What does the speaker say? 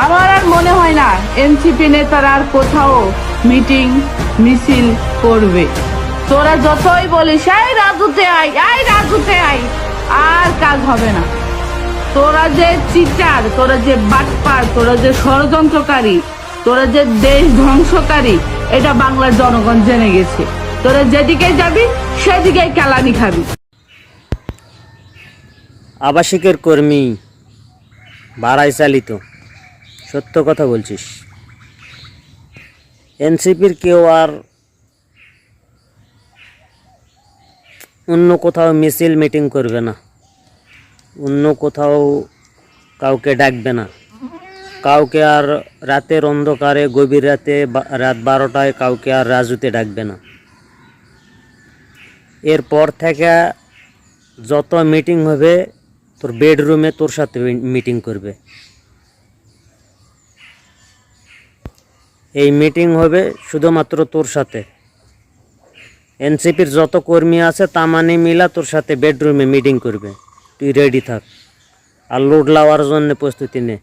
আমার আর মনে হয় না এনসিপি নেতারা আর কোথাও মিটিং মিছিল করবে। তোরা যতই বলিস এই রাজুতে আয়, এই রাজুতে আয়, আর কাজ হবে না। তোরা যে চিটার, তোরা যে বাটপার, তোরা যে ষড়যন্ত্রকারী, তোরা যে দেশ ধ্বংসকারী, এটা বাংলার জনগণ জেনে গেছে। তোরা যেদিকে যাবি সেদিকেই কেলানি খাবি। আবাসিকের কর্মী বাড়াই চালিত, সত্য কথা বলছিস। এনসিপির কেউ আর অন্য কোথাও মিছিল মিটিং করবে না, অন্য কোথাও কাউকে ডাকবে না, কাউকে আর রাতের অন্ধকারে গভীর রাতে রাত 12টায় কাউকে আর রাজুতে ডাকবে না। এরপর থেকে যত মিটিং হবে তোর বেডরুমে তোর সাথে মিটিং করবে। এই মিটিং হবে শুধুমাত্র তোর সাথে। এনসিপির যত কর্মী আছে তা মানে মিলা তোর সাথে বেডরুমে মিটিং করবে। তুই রেডি থাক আর লোড লাওয়ার জন্য প্রস্তুতি নে।